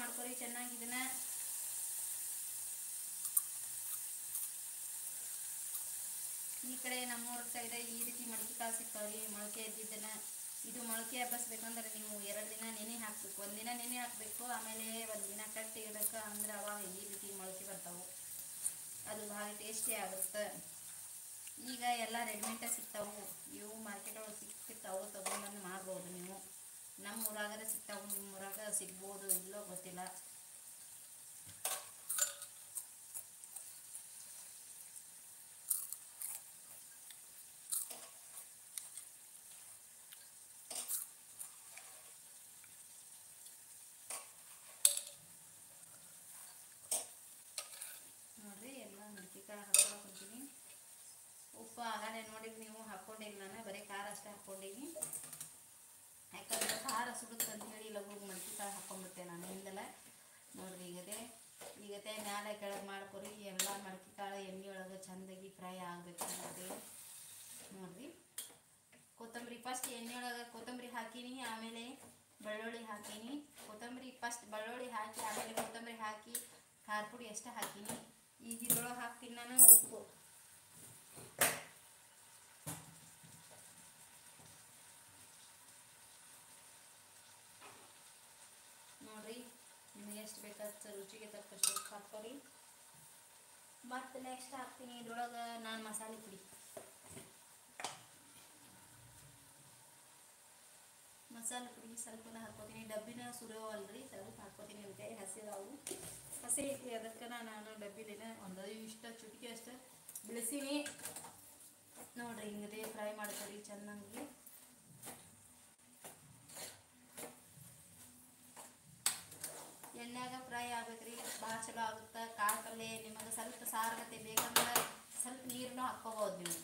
ಮಾಡ್ಕೊರಿ ಚೆನ್ನಾಗಿ ಇದನ್ನ. ಈ ಕಡೆ ನಮ್ಮೂರ ಸೈಡ್ ಈ ರೀತಿ ಮಡಕೆ ಕಾಳು ಸಿಗ್ತಾವ್ರಿ, ಮೊಳಕೆ ಎದ್ದಿದ್ದನ್ನ. ಇದು ಮೊಳಕೆ ಹಬ್ಬಸ್ಬೇಕಂದ್ರೆ ನೀವು 2 ದಿನ ನೆನೆ ಹಾಕಬೇಕು. 1 ದಿನ ನೆನೆ ಹಾಕಬೇಕು, ಆಮೇಲೆ 1 ದಿನ ಕಟ್ಟಿ ಇಡಬೇಕು. ಅಂದ್ರೆ ಅವಾಗ ಈ ರೀತಿ ಮೊಳಕೆ ಬರ್ತಾವೆ, ಅದು ಭಾಳ ಟೇಸ್ಟಿ ಆಗುತ್ತೆ. ಈಗ ಎಲ್ಲ ರೆಡಿಮೇಡ ಸಿಗ್ತಾವೆ, ಇವು ಮಾರ್ಕೆಟ್ ಒಳಗೆ ಸಿಗ್ತಾವೆ, ತೊಗೊಂಡ್ಬಂದು ಮಾಡ್ಬೋದು ನೀವು. ನಮ್ಮ ಊರಾಗರೆ ಸಿಗ್ತಾವೆ, ನಿಮ್ಮ ಊರಾಗ ಸಿಗ್ಬೋದು ಇಲ್ಲೋ ಗೊತ್ತಿಲ್ಲ. ನೋಡ್ರಿ ಎಲ್ಲ ಮಡಕೆ ಕಾಳು ಹಾಕೊಳಕಂತೀನಿ. ಉಪ್ಪು ಆಗಲೇ ನೋಡಿರಿ ನೀವು, ಹಾಕ್ಕೊಂಡಿಲ್ಲ, ನಾನು ಬರೀ ಖಾರ ಅಷ್ಟೇ ಹಾಕ್ಕೊಂಡೀನಿ. ಯಾಕಂದ್ರೆ ಖಾರ ಸುಡುತ್ತೆ ಅಂತ ಹೇಳಿ ಲಘು ಮಡಕೆ ಕಾಳು ಹಾಕ್ಕೊಂಡ್ಬಿಟ್ಟೆ ನಾನು ಹಿಂದೆಲ್ಲ. ನೋಡ್ರಿ ಈಗತೆ ಮ್ಯಾಲೆ ಕೆಳಗೆ ಮಾಡ್ಕೊರಿ. ಎಲ್ಲ ಮಡಕೆ ಕಾಳು ಎಣ್ಣೆ ಒಳಗೆ ಚೆಂದಾಗಿ ಫ್ರೈ ಆಗಬೇಕು ನೋಡ್ರಿ. ನೋಡ್ರಿ ಕೊತ್ತಂಬರಿ ಫಸ್ಟ್ ಎಣ್ಣೆ ಒಳಗೆ ಕೊತ್ತಂಬರಿ ಹಾಕೀನಿ, ಆಮೇಲೆ ಬೆಳ್ಳುಳ್ಳಿ ಹಾಕೀನಿ. ಕೊತ್ತಂಬರಿ ಫಸ್ಟ್ ಬೆಳ್ಳುಳ್ಳಿ ಹಾಕಿ ಆಮೇಲೆ ಕೊತ್ತಂಬರಿ ಹಾಕಿ ಖಾರ ಪುಡಿ ಅಷ್ಟೇ ಹಾಕೀನಿ. ಈಗ ಇದ್ರೊಳಗೆ ಹಾಕ್ತೀನಿ ನಾನು ಉಪ್ಪು. ನೋಡ್ರಿ ನಿಮಗೆ ಎಷ್ಟು ಬೇಕಾದ ರುಚಿಗೆ ತಕ್ಕಷ್ಟು ಹಾಕ್ಕೊರಿ. ಮತ್ತು ನೆಕ್ಸ್ಟ್ ಹಾಕ್ತೀನಿ ಇದ್ರೊಳಗೆ ನಾನು ಮಸಾಲೆ ಪುಡಿ. ಮಸಾಲೆ ಪುಡಿ ಸ್ವಲ್ಪನ ಹಾಕ್ಕೊತೀನಿ. ಡಬ್ಬಿನ ಸುರಿಯೋವಲ್ರಿ, ಸ್ವಲ್ಪ ಹಾಕ್ಕೊತೀನಿ. ಅಂತ ಹಸಿದಾವು ಹಸಿ ಐತಿ, ಅದಕ್ಕೆ ನಾನು ಡಬ್ಬಿಲಿನ ಒಂದು ಇಷ್ಟ ಚುಟಿಕೆ ಅಷ್ಟೇ ಬಿಳಿಸೀನಿ. ನೋಡ್ರಿ ಹಿಂಗದೆ ಫ್ರೈ ಮಾಡ್ಕೊರಿ ಚೆನ್ನಾಗಿ. ಎಣ್ಣೆಯಾಗ ಫ್ರೈ ಆಗ್ಬೇಕ್ರಿ, ಭಾಳ ಚಲೋ ಆಗುತ್ತೆ. ಕಾಳು ಪಲ್ಯ ನಿಮಗೆ ಸ್ವಲ್ಪ ಸಾರಗತೆ ಬೇಕಂದ್ರೆ ಸ್ವಲ್ಪ ನೀರನ್ನು ಹಾಕ್ಕೋಬೋದು ನೀವು.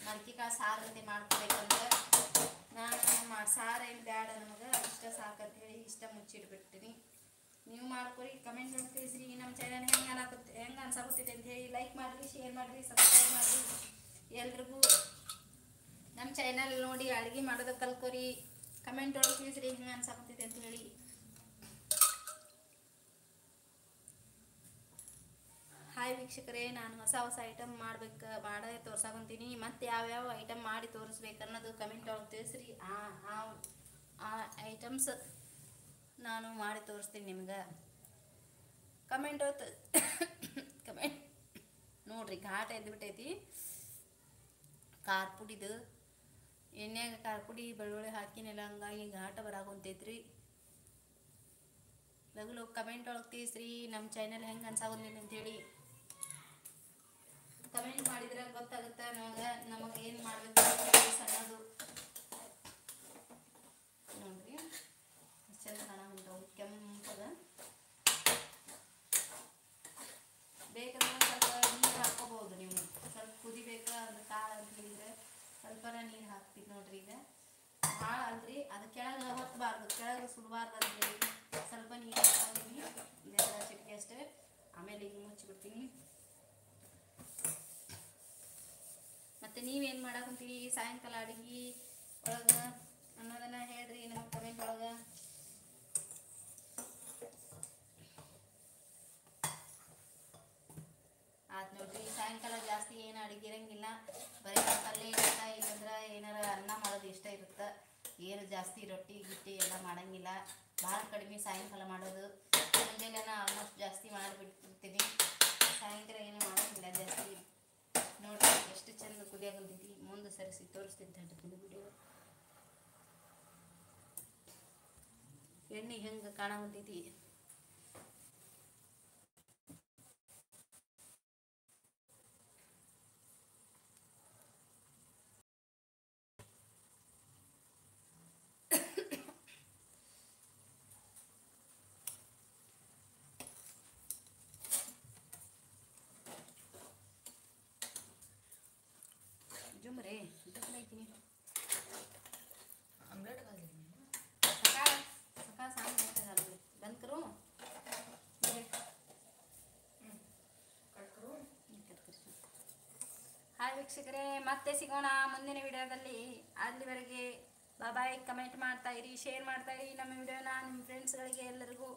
ಮಡಕೆ ಕಾಳು ಸಾರಗತೆ ಮಾಡ್ಕೋಬೇಕಂದ್ರೆ ನಾನು ಸಾರು ಏನು ಬೇಡ, ನಮಗೆ ಇಷ್ಟ ಸಾಕಂತ ಹೇಳಿ ಇಷ್ಟ ಮುಚ್ಚಿಟ್ಬಿಡ್ತೀನಿ. ನೀವು ಮಾಡ್ಕೊರಿ, ಕಮೆಂಟ್ ಮಾಡಿ ತಿಳಿಸ್ರಿ ನಮ್ಮ ಚಾನಲ್ ಹೆಂಗೆ ಅನ್ಸಾಕತ್ತೈತೆ ಅಂತ ಹೇಳಿ. ಲೈಕ್ ಮಾಡಿರಿ, ಶೇರ್ ಮಾಡಿರಿ, ಸಬ್ಸ್ಕ್ರೈಬ್ ಮಾಡಿರಿ. ಎಲ್ರಿಗೂ ನಮ್ಮ ಚಾನಲ್ ನೋಡಿ ಅಡುಗೆ ಮಾಡೋದು ಕಲ್ಕೊರಿ. ಕಮೆಂಟ್ ಒಳಗೆ ತಿಳಿಸ್ರಿ ಹೆಂಗೆ ಅನ್ಸಾಕತ್ತೈತೆ ಅಂತ ಹೇಳಿ. ಹಾಯ್ ವೀಕ್ಷಕರೇ, ನಾನು ಹೊಸ ಐಟಮ್ ಮಾಡೇ ತೋರ್ಸಾಕೊಂತೀನಿ. ಮತ್ತು ಯಾವ್ಯಾವ ಐಟಮ್ ಮಾಡಿ ತೋರಿಸ್ಬೇಕು ಅನ್ನೋದು ಕಮೆಂಟ್ ಒಳಗೆ ತಿಳಿಸ್ರಿ. ಆ ಐಟಮ್ಸ್ ನಾನು ಮಾಡಿ ತೋರಿಸ್ತೀನಿ ನಿಮ್ಗೆ. ಕಮೆಂಟ್ ನೋಡ್ರಿ ಘಾಟ ಎದ್ಬಿಟ್ಟೈತಿ. ಖಾರ ಪುಡಿದು ಎಣ್ಣೆಗೆ ಖಾರ ಪುಡಿ ಬೆಳ್ಳುಳ್ಳಿ ಹಾಕಿನೆಲ್ಲ, ಹಂಗಾಗಿ ಘಾಟ ಬರಾಕೊಂತೈತ್ರಿ. ಲಗು ಕಮೆಂಟ್ ಒಳಗೆ ತಿಳಿಸ್ರಿ ನಮ್ಮ ಚಾನಲ್ ಹೆಂಗೆ ಅನ್ಸಾಗೋದಿಲ್ಲ ಅಂತೇಳಿ. ಕಮೆಂಟ್ ಮಾಡಿದ್ರೆ ಗೊತ್ತಾಗುತ್ತೆ ನಮಗೆ ಏನು ಮಾಡಬೇಕು ಅನ್ನೋದು. ನೋಡ್ರಿ ಚೆಂದ ಕಾಣುವಂಥವು ಕೆಂಪದ. ಬೇಕಂದ್ರೆ ಸ್ವಲ್ಪ ನೀರು ಹಾಕ್ಕೋಬೋದು ನೀವು. ಸ್ವಲ್ಪ ಕುದಿಬೇಕು ಅದು ಕಾಳು ಅಂತ ಹೇಳಿದ್ರೆ ಸ್ವಲ್ಪನ ನೀರು ಹಾಕ್ತೀವಿ. ನೋಡ್ರಿ ಈಗ ಭಾಳ ಅಲ್ರಿ, ಅದು ಕೆಳಗೆ ಹೊತ್ತಬಾರ್ದು, ಕೆಳಗೆ ಸುಡಬಾರ್ದು ಅಂತೇಳಿ ಸ್ವಲ್ಪ ನೀರು ಹಾಕ್ಕೊಂಡಿನಿ. ಇದೆಲ್ಲ ಚಿಟಿಕೆ ಅಷ್ಟೇ. ಆಮೇಲೆ ಈಗ ಮುಚ್ಚಿಬಿಡ್ತೀನಿ. ಮತ್ತು ನೀವೇನು ಮಾಡಾಕಂತೀರಿ ಸಾಯಂಕಾಲ ಅಡುಗೆ ಒಳಗೆ ಅನ್ನೋದನ್ನು ಹೇಳ್ರಿ ನಮ್ಮ ಕಮೆಂಟ್ ಒಳಗೆ. ಆಯ್ತು ನೋಡ್ರಿ, ಸಾಯಂಕಾಲ ಜಾಸ್ತಿ ಏನು ಅಡುಗೆ ಇರಂಗಿಲ್ಲ, ಬರೀ ಪಲ್ಯ ಇರುತ್ತೆ, ಇಲ್ಲಂದ್ರೆ ಏನಾರ ಅನ್ನ ಮಾಡೋದು ಇಷ್ಟ ಇರುತ್ತೆ. ಏನು ಜಾಸ್ತಿ ರೊಟ್ಟಿ ಗಿಟ್ಟಿ ಎಲ್ಲ ಮಾಡೋಂಗಿಲ್ಲ, ಭಾಳ ಕಡಿಮೆ ಸಾಯಂಕಾಲ ಮಾಡೋದು. ಮುಂಜಾನೆ ಆಲ್ಮೋಸ್ಟ್ ಜಾಸ್ತಿ ಮಾಡಿಬಿಟ್ಟಿರ್ತೀನಿ, ಸಾಯಂಕಾಲ ಏನು ಮಾಡೋಂಗಿಲ್ಲ ಜಾಸ್ತಿ. ನೋಡ್ರಿ ಎಷ್ಟು ಚೆಂದ ಕುದಿಯಾಕಂತೈತಿ. ಮುಂದೆ ಸರಿಸಿ ತೋರಿಸ್ತೀನಿ ತಡ್ರಿ ವಿಡಿಯೋ. ಎಣ್ಣೆ ಹೆಂಗೆ ಕಾಣಕಂತೈತಿ. जुमरे ऐकी आमलेट सकाळ सकाळ सांग मोठं झालं बंद करू कट करू. ಹಾಯ್ ವೀಕ್ಷಕರೇ, ಮತ್ತೆ ಸಿಗೋಣ ಮುಂದಿನ ವಿಡಿಯೋದಲ್ಲಿ. ಅಲ್ಲಿವರೆಗೆ ಬಾಯ್. ಕಮೆಂಟ್ ಮಾಡ್ತಾ ಇರಿ, ಶೇರ್ ಮಾಡ್ತಾ ಇರಿ ನಮ್ಮ ವಿಡಿಯೋನ ನಿಮ್ಮ ಫ್ರೆಂಡ್ಸ್ಗಳಿಗೆ ಎಲ್ಲರಿಗೂ.